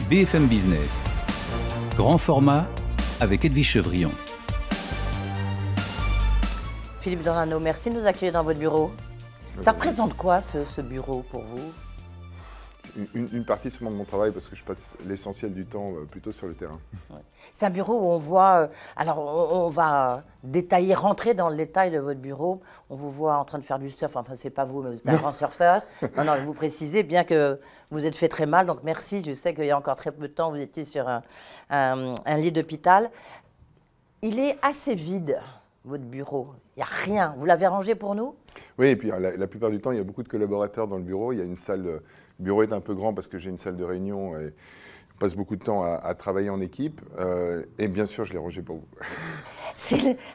BFM Business. Grand format avec Edwige Chevrillon. Philippe Dornano, merci de nous accueillir dans votre bureau. Ça représente quoi ce bureau pour vous? Une partie seulement de mon travail parce que je passe l'essentiel du temps plutôt sur le terrain. Ouais. C'est un bureau où on voit, alors on va détailler, rentrer dans le détail de votre bureau. On vous voit en train de faire du surf, enfin c'est pas vous, mais vous êtes un grand surfeur. Non, vous précisez bien que vous êtes fait très mal, donc merci. Je sais qu'il y a encore très peu de temps, vous étiez sur un lit d'hôpital. Il est assez vide, votre bureau. Il n'y a rien. Vous l'avez rangé pour nous? Oui, et puis la plupart du temps, il y a beaucoup de collaborateurs dans le bureau. Il y a une salle, le bureau est un peu grand parce que j'ai une salle de réunion et on passe beaucoup de temps à travailler en équipe. Et bien sûr, je l'ai rangé pour vous.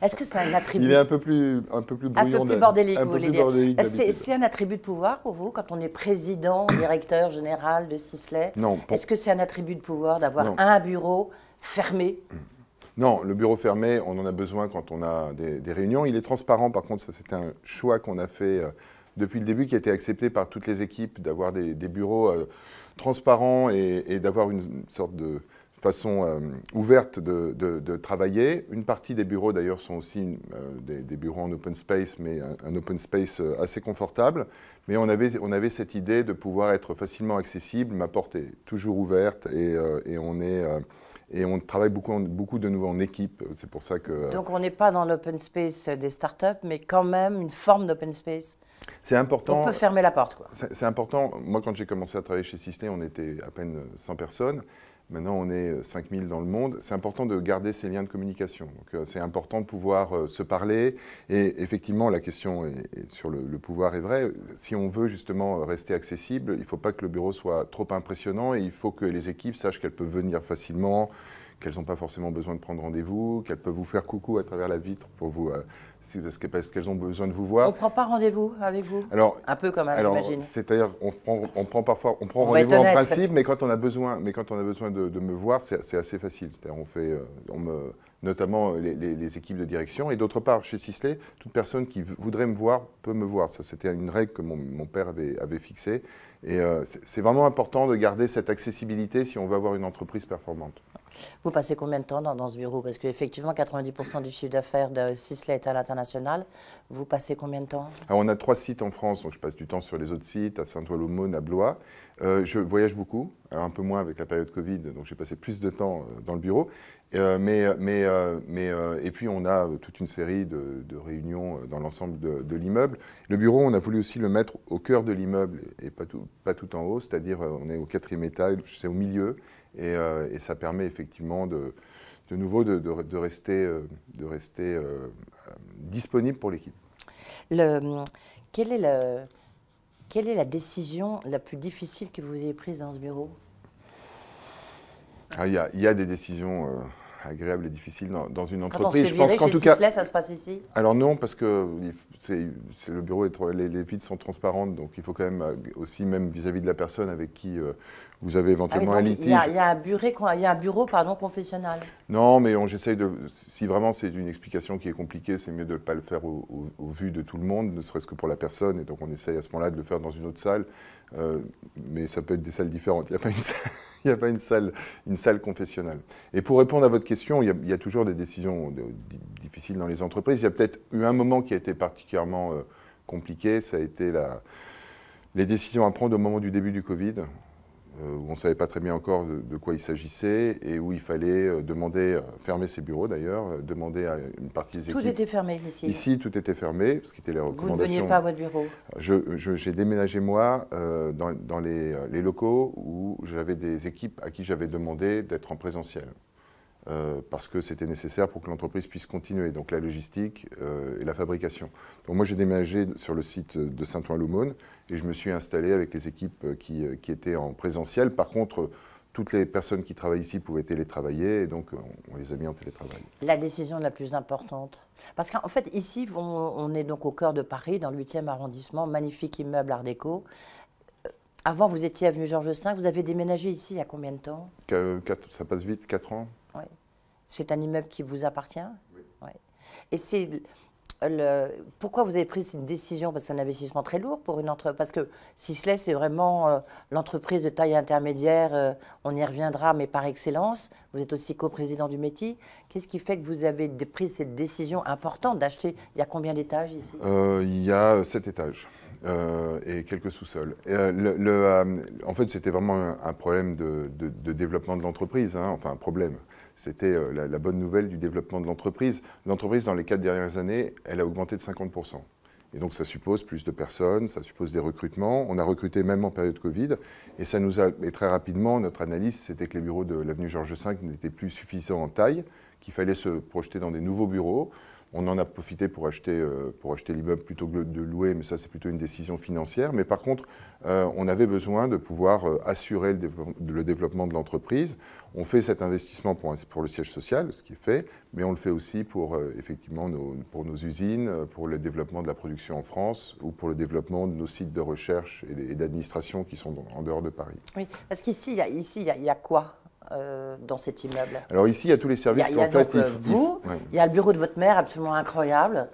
Est-ce que c'est un attribut? Il est un peu plus bruyant. Un peu plus bordélique, un vous peu voulez plus dire. bordélique C'est un attribut de pouvoir pour vous quand on est président, directeur général de Sisley? Non. Est-ce que c'est un attribut de pouvoir d'avoir un bureau fermé? Non, le bureau fermé, on en a besoin quand on a des réunions. Il est transparent, par contre, c'est un choix qu'on a fait depuis le début, qui a été accepté par toutes les équipes, d'avoir des bureaux transparents et d'avoir une sorte de façon ouverte de travailler. Une partie des bureaux, d'ailleurs, sont aussi des bureaux en open space, mais un open space assez confortable. Mais on avait cette idée de pouvoir être facilement accessible. Ma porte est toujours ouverte et on travaille beaucoup de nouveau en équipe, c'est pour ça que... Donc on n'est pas dans l'open space des startups, mais quand même une forme d'open space. C'est important. On peut fermer la porte, quoi. C'est important. Moi, quand j'ai commencé à travailler chez Sisley, on était à peine 100 personnes. Maintenant, on est 5000 dans le monde. C'est important de garder ces liens de communication. Donc, c'est important de pouvoir se parler. Et effectivement, la question sur le pouvoir est vraie. Si on veut justement rester accessible, il ne faut pas que le bureau soit trop impressionnant et il faut que les équipes sachent qu'elles peuvent venir facilement, qu'elles n'ont pas forcément besoin de prendre rendez-vous, qu'elles peuvent vous faire coucou à travers la vitre pour vous, parce qu'elles ont besoin de vous voir. On ne prend pas rendez-vous avec vous? Alors, un peu comme j'imagine. C'est-à-dire, on prend rendez-vous en principe, mais quand on a besoin de me voir, c'est assez facile. C'est-à-dire, notamment les équipes de direction. Et d'autre part, chez Sisley, toute personne qui voudrait me voir peut me voir. Ça, c'était une règle que mon père avait fixée. Et c'est vraiment important de garder cette accessibilité si on veut avoir une entreprise performante. Vous passez combien de temps dans ce bureau? Parce qu'effectivement, 90% du chiffre d'affaires de Sisley est à l'international. Vous passez combien de temps? Alors, on a 3 sites en France, donc je passe du temps sur les autres sites, à Saint-Ouen-l'Aumône, à Blois. Je voyage beaucoup, un peu moins avec la période Covid, donc j'ai passé plus de temps dans le bureau. Et puis, on a toute une série de réunions dans l'ensemble de l'immeuble. Le bureau, on a voulu aussi le mettre au cœur de l'immeuble et pas tout en haut, c'est-à-dire on est au 4e étage, c'est au milieu. Et ça permet effectivement de nouveau de rester disponible pour l'équipe. Quelle est la décision la plus difficile que vous ayez prise dans ce bureau? Il y a des décisions agréables et difficiles dans une entreprise. Quand on se fait virer chez Sisley, ça se passe ici? Alors non, parce que le bureau, les vitres sont transparentes, donc il faut quand même aussi, même vis-à-vis de la personne avec qui vous avez éventuellement un litige. Il y a un bureau confessionnal. Non, mais j'essaye de... Si vraiment c'est une explication qui est compliquée, c'est mieux de ne pas le faire au vu de tout le monde, ne serait-ce que pour la personne, et donc on essaye à ce moment-là de le faire dans une autre salle, mais ça peut être des salles différentes. Il n'y a pas une salle confessionnelle. Et pour répondre à votre question, il y a toujours des décisions difficiles dans les entreprises. Il y a peut-être eu un moment qui a été particulièrement compliqué, ça a été les décisions à prendre au moment du début du Covid, où on ne savait pas très bien encore de quoi il s'agissait et où il fallait fermer ses bureaux d'ailleurs, demander à une partie des équipes... Tout était fermé ici? Ici, tout était fermé, ce qui était les recommandations. Vous ne veniez pas à votre bureau? J'ai déménagé moi dans les locaux où j'avais des équipes à qui j'avais demandé d'être en présentiel. Parce que c'était nécessaire pour que l'entreprise puisse continuer, donc la logistique et la fabrication. Donc moi j'ai déménagé sur le site de Saint-Ouen-l'Aumône et je me suis installé avec les équipes qui étaient en présentiel. Par contre, toutes les personnes qui travaillent ici pouvaient télétravailler et donc on les a mis en télétravail. La décision la plus importante? Parce qu'en fait ici, on est donc au cœur de Paris, dans le 8e arrondissement, magnifique immeuble art déco. Avant, vous étiez avenue Georges V, vous avez déménagé ici il y a combien de temps? Ça passe vite, 4 ans. Oui. C'est un immeuble qui vous appartient? Oui. Ouais. Et pourquoi vous avez pris cette décision? Parce que c'est un investissement très lourd pour une entreprise. Parce que Sisley, c'est vraiment l'entreprise de taille intermédiaire. On y reviendra, mais par excellence. Vous êtes aussi coprésident du métier. Qu'est-ce qui fait que vous avez pris cette décision importante d'acheter? Il y a combien d'étages ici? Il y a 7 étages et quelques sous-sols. En fait, c'était vraiment un problème de développement de l'entreprise, hein, enfin un problème. C'était la bonne nouvelle du développement de l'entreprise. L'entreprise, dans les 4 dernières années, elle a augmenté de 50%. Et donc, ça suppose plus de personnes, ça suppose des recrutements. On a recruté même en période Covid. Et ça nous a, et très rapidement, notre analyse, c'était que les bureaux de l'avenue Georges V n'étaient plus suffisants en taille, qu'il fallait se projeter dans des nouveaux bureaux. On en a profité pour acheter l'immeuble plutôt que de louer, mais ça, c'est plutôt une décision financière. Mais par contre, on avait besoin de pouvoir assurer le développement de l'entreprise. On fait cet investissement pour le siège social, ce qui est fait, mais on le fait aussi pour, effectivement, pour nos usines, pour le développement de la production en France ou pour le développement de nos sites de recherche et d'administration qui sont en dehors de Paris. Oui, parce qu'ici, il y a quoi dans cet immeuble? Alors ici, il y a tous les services Il y a donc vous, ouais. il y a le bureau de votre mère, absolument incroyable.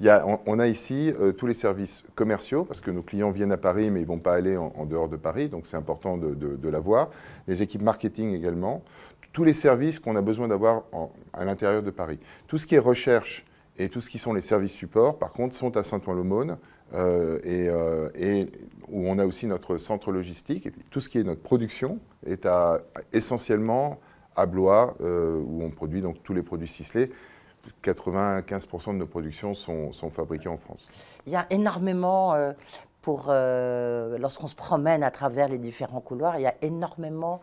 On a ici tous les services commerciaux, parce que nos clients viennent à Paris, mais ils ne vont pas aller en dehors de Paris, donc c'est important de l'avoir. Les équipes marketing également. Tous les services qu'on a besoin d'avoir à l'intérieur de Paris. Tout ce qui est recherche et tout ce qui sont les services supports, par contre, sont à Saint-Ouen-l'Aumône, où on a aussi notre centre logistique. Et puis, tout ce qui est notre production est essentiellement à Blois, où on produit donc tous les produits Sisley. 95% de nos productions sont fabriquées en France. Il y a énormément, lorsqu'on se promène à travers les différents couloirs, il y a énormément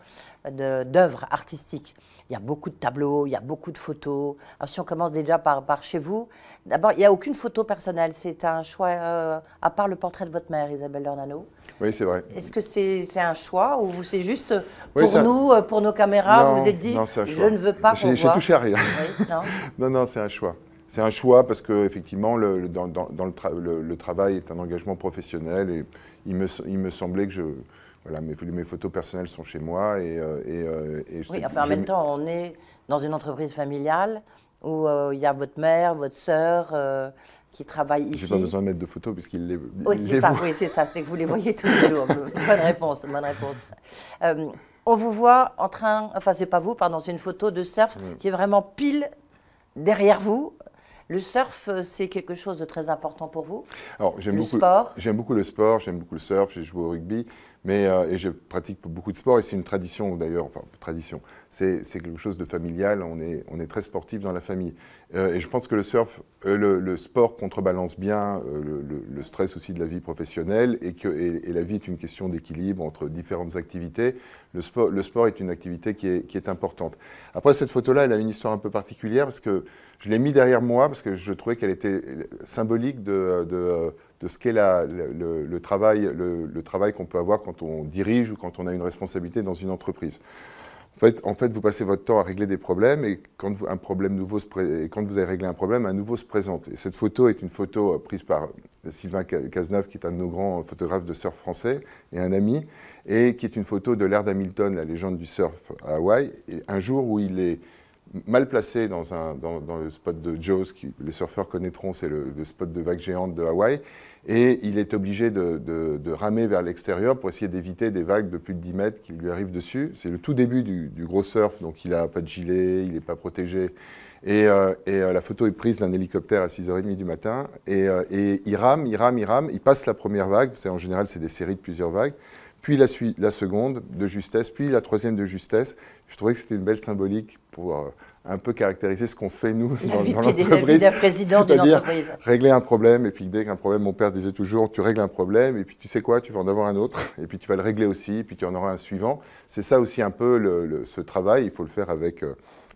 d'œuvres artistiques. Il y a beaucoup de tableaux, il y a beaucoup de photos. Alors, si on commence déjà par chez vous, d'abord, il n'y a aucune photo personnelle. C'est un choix, à part le portrait de votre mère, Isabelle Lornano. Oui, c'est vrai. Est-ce que c'est un choix ou c'est juste pour nos caméras, non, vous vous êtes dit, non, je ne veux pas qu'on voit. J'ai touché à rien. Oui, non. Non, c'est un choix. C'est un choix parce qu'effectivement, le travail est un engagement professionnel et il me semblait que voilà, mes photos personnelles sont chez moi. Oui, enfin, en même temps, on est dans une entreprise familiale où il y a votre mère, votre sœur qui travaillent ici. J'ai pas besoin de mettre de photos puisqu'ils les Oui, c'est ça, c'est que vous les voyez tous les jours. Bonne réponse, bonne réponse. On vous voit en train, enfin c'est pas vous, pardon, c'est une photo de surf qui est vraiment pile derrière vous. Le surf, c'est quelque chose de très important pour vous? Alors, j'aime beaucoup le sport, j'aime beaucoup le surf, j'ai joué au rugby, et je pratique beaucoup de sport, et c'est une tradition d'ailleurs, enfin, tradition, c'est quelque chose de familial, on est très sportif dans la famille. Et je pense que le surf, le sport contrebalance bien le stress aussi de la vie professionnelle, et la vie est une question d'équilibre entre différentes activités. Le sport est une activité qui est importante. Après, cette photo-là, elle a une histoire un peu particulière, parce que je l'ai mis derrière moi, parce que je trouvais qu'elle était symbolique de ce qu'est le travail qu'on peut avoir quand on dirige ou quand on a une responsabilité dans une entreprise. En fait, vous passez votre temps à régler des problèmes et quand vous avez réglé un problème, un nouveau se présente. Et cette photo est une photo prise par Sylvain Cazeneuve, qui est un de nos grands photographes de surf français et un ami, et qui est une photo de Laird Hamilton, la légende du surf à Hawaï, et un jour où il est mal placé dans le spot de Jaws, les surfeurs connaîtront, c'est le spot de vagues géantes de Hawaï, et il est obligé de ramer vers l'extérieur pour essayer d'éviter des vagues de plus de 10 mètres qui lui arrivent dessus. C'est le tout début du gros surf, donc il n'a pas de gilet, il n'est pas protégé. Et la photo est prise d'un hélicoptère à 6h30 du matin, et il rame, il passe la première vague, en général c'est des séries de plusieurs vagues, puis la seconde de justesse, puis la troisième de justesse. Je trouvais que c'était une belle symbolique pour un peu caractériser ce qu'on fait, nous, dans l'entreprise. La vie d'un président d'une entreprise. Régler un problème, et puis dès qu'un problème, mon père disait toujours, tu règles un problème, et puis tu sais quoi, tu vas en avoir un autre, et puis tu vas le régler aussi, et puis tu en auras un suivant. C'est ça aussi un peu ce travail, il faut le faire avec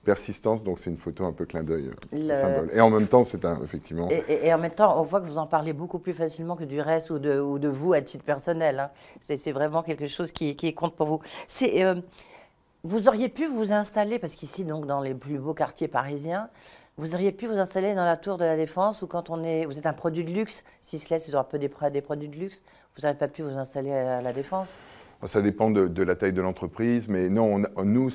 persistance, donc c'est une photo un peu clin d'œil, symbole. Et en même temps, c'est effectivement... Et en même temps, on voit que vous en parlez beaucoup plus facilement que du reste ou de vous à titre personnel. Hein. C'est vraiment quelque chose qui compte pour vous. Vous auriez pu vous installer, parce qu'ici, donc, dans les plus beaux quartiers parisiens, vous auriez pu vous installer dans la Tour de la Défense, où quand vous êtes un produit de luxe, Sisley, c'est un peu des produits de luxe, vous n'auriez pas pu vous installer à la Défense? Ça dépend de la taille de l'entreprise, mais non, nous,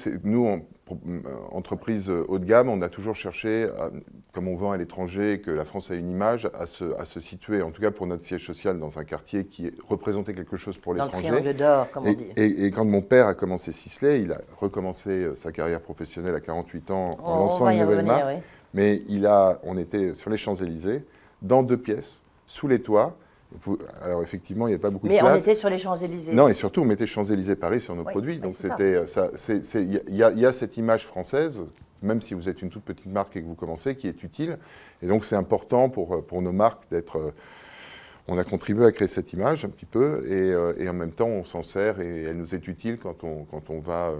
entreprise haut de gamme, on a toujours cherché, comme on vend à l'étranger, que la France a une image, à se situer, en tout cas pour notre siège social, dans un quartier qui représentait quelque chose pour l'étranger. Dans le triangle d'or, comme on dit. Et quand mon père a commencé Sisley, il a recommencé sa carrière professionnelle à 48 ans en lançant une nouvelle marque. Oui. Mais on était sur les Champs-Élysées, dans 2 pièces, sous les toits. Alors effectivement, il n'y avait pas beaucoup de place. Mais on était sur les Champs-Élysées. Non, et surtout, on mettait Champs-Élysées Paris sur nos produits. Donc il y a cette image française, même si vous êtes une toute petite marque et que vous commencez, qui est utile. Et donc c'est important pour nos marques d'être... on a contribué à créer cette image un petit peu, et en même temps, on s'en sert et elle nous est utile quand on va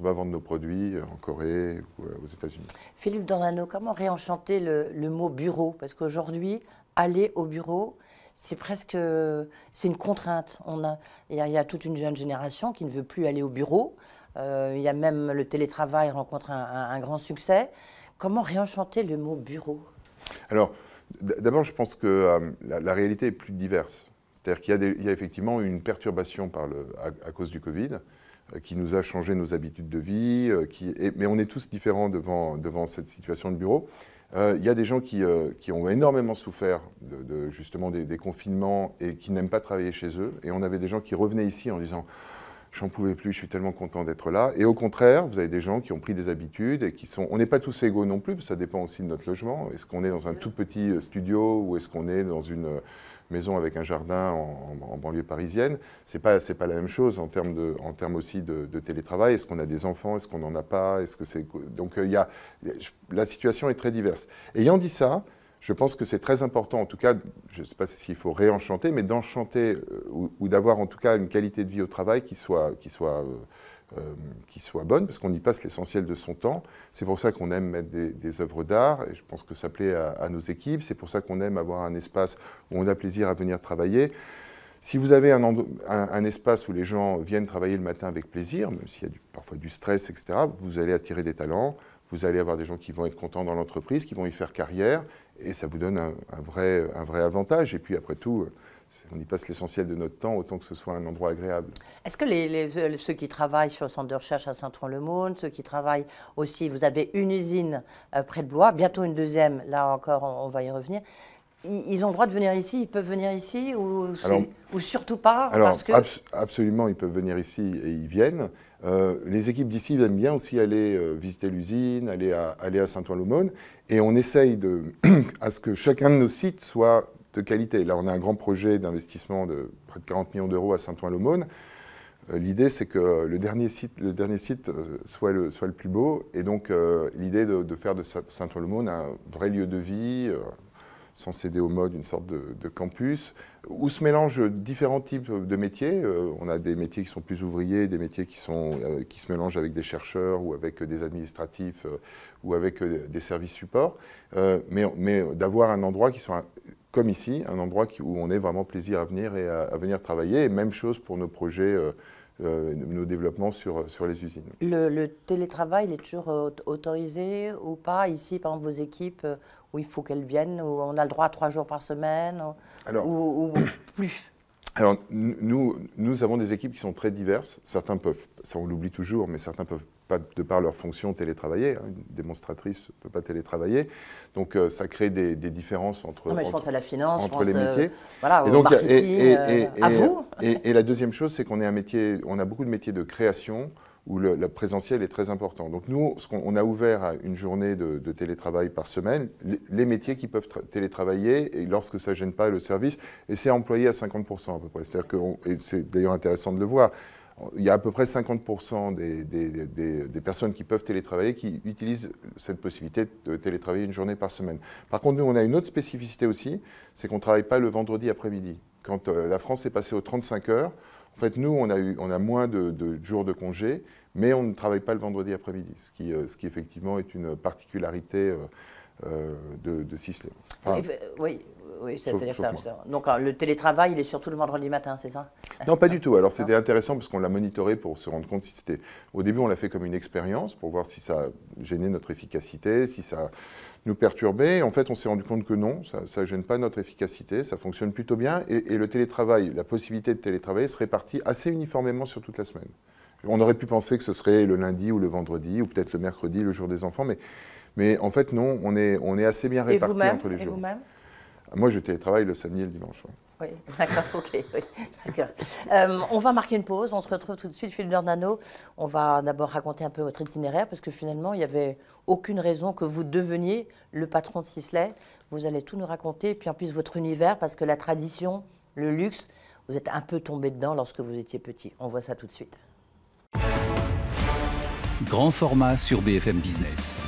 vendre nos produits en Corée ou aux États-Unis. Philippe Dornano, comment réenchanter le mot bureau? Parce qu'aujourd'hui, aller au bureau, c'est une contrainte. Il y a toute une jeune génération qui ne veut plus aller au bureau. Il y a même le télétravail rencontre un grand succès. Comment réenchanter le mot bureau? Alors, d'abord, je pense que la réalité est plus diverse. C'est-à-dire qu'il y a effectivement une perturbation à cause du Covid qui nous a changé nos habitudes de vie, mais on est tous différents devant cette situation de bureau. Il y a des gens qui ont énormément souffert justement des confinements et qui n'aiment pas travailler chez eux. Et on avait des gens qui revenaient ici en disant « j'en pouvais plus, je suis tellement content d'être là ». Et au contraire, vous avez des gens qui ont pris des habitudes et qui sont... On n'est pas tous égaux non plus, ça dépend aussi de notre logement. Est-ce qu'on est dans un tout petit studio ou est-ce qu'on est dans une maison avec un jardin en banlieue parisienne? C'est pas la même chose en termes aussi de télétravail. Est-ce qu'on a des enfants? Est-ce qu'on n'en a pas? Donc la situation est très diverse. Ayant dit ça, je pense que c'est très important, en tout cas, je ne sais pas s'il faut réenchanter, mais d'enchanter ou d'avoir en tout cas une qualité de vie au travail qui soit bonne, parce qu'on y passe l'essentiel de son temps. C'est pour ça qu'on aime mettre des œuvres d'art, et je pense que ça plaît à nos équipes. C'est pour ça qu'on aime avoir un espace où on a plaisir à venir travailler. Si vous avez un espace où les gens viennent travailler le matin avec plaisir, même s'il y a parfois du stress, etc., vous allez attirer des talents, vous allez avoir des gens qui vont être contents dans l'entreprise, qui vont y faire carrière, et ça vous donne un vrai avantage. Et puis après tout, on y passe l'essentiel de notre temps, autant que ce soit un endroit agréable. Est-ce que ceux qui travaillent sur le centre de recherche à Saint-Ouen-le-Monde, ceux qui travaillent aussi, vous avez une usine près de Blois, bientôt une deuxième, là encore on va y revenir, ils ont le droit de venir ici, ils peuvent venir ici ou surtout pas? Absolument, ils peuvent venir ici et ils viennent. Les équipes d'ici aiment bien aussi aller visiter l'usine, aller à Saint-Ouen-le-Monde, et on essaye à ce que chacun de nos sites soit de qualité. Là, on a un grand projet d'investissement de près de 40 millions d'euros à Saint-Ouen-le-Monde. L'idée, c'est que le dernier site soit le plus beau, et donc l'idée de faire de Saint-Ouen-le-Monde un vrai lieu de vie, sans céder aux modes, une sorte de campus, où se mélangent différents types de métiers. On a des métiers qui sont plus ouvriers, des métiers qui se mélangent avec des chercheurs ou avec des administratifs ou avec des services supports, mais d'avoir un endroit qui soit, comme ici, un endroit où on ait vraiment plaisir à venir et à venir travailler. Et même chose pour nos projets, nos développements sur les usines. Le télétravail, il est toujours autorisé ou pas? Ici, par exemple, vos équipes, où il faut qu'elles viennent, où on a le droit à 3 jours par semaine, ou plus? Alors, nous avons des équipes qui sont très diverses. Certains peuvent, ça on l'oublie toujours, mais certains peuvent pas, de par leur fonction, télétravailler. Une démonstratrice ne peut pas télétravailler. Donc, ça crée des différences entre je pense à la finance, entre les métiers. Voilà, au marketing, à vous. Et la deuxième chose, c'est qu'on a beaucoup de métiers de création où le présentiel est très important. Donc nous, on a ouvert une journée de télétravail par semaine, les métiers qui peuvent télétravailler, et lorsque ça ne gêne pas le service, et c'est employé à 50% à peu près. C'est-à-dire et c'est d'ailleurs intéressant de le voir, il y a à peu près 50% des personnes qui peuvent télétravailler qui utilisent cette possibilité de télétravailler une journée par semaine. Par contre, nous, on a une autre spécificité aussi, c'est qu'on ne travaille pas le vendredi après-midi. Quand la France est passée aux 35 heures, en fait, nous, on a moins de jours de congé, mais on ne travaille pas le vendredi après-midi, ce qui effectivement est une particularité de Sisley. Enfin, oui, c'est-à-dire sauf ça. Donc le télétravail, il est surtout le vendredi matin, c'est ça? Non, pas du tout. Alors c'était intéressant parce qu'on l'a monitoré pour se rendre compte si c'était... Au début, on l'a fait comme une expérience pour voir si ça gênait notre efficacité, si ça nous perturbait. En fait, on s'est rendu compte que non, ça ne gêne pas notre efficacité, ça fonctionne plutôt bien. Et le télétravail, la possibilité de télétravailler se répartit assez uniformément sur toute la semaine. On aurait pu penser que ce serait le lundi ou le vendredi, ou peut-être le mercredi, le jour des enfants, mais en fait, non, on est assez bien répartis entre les jours. Et vous-même? Moi, je télétravaille le samedi et le dimanche. Oui, d'accord, ok. Oui, d'accord. On va marquer une pause, on se retrouve tout de suite, Philippe Dornano. On va d'abord raconter un peu votre itinéraire, parce que finalement, il n'y avait aucune raison que vous deveniez le patron de Sisley. Vous allez tout nous raconter, et puis en plus votre univers, parce que la tradition, le luxe, vous êtes un peu tombé dedans lorsque vous étiez petit. On voit ça tout de suite. Grand format sur BFM Business.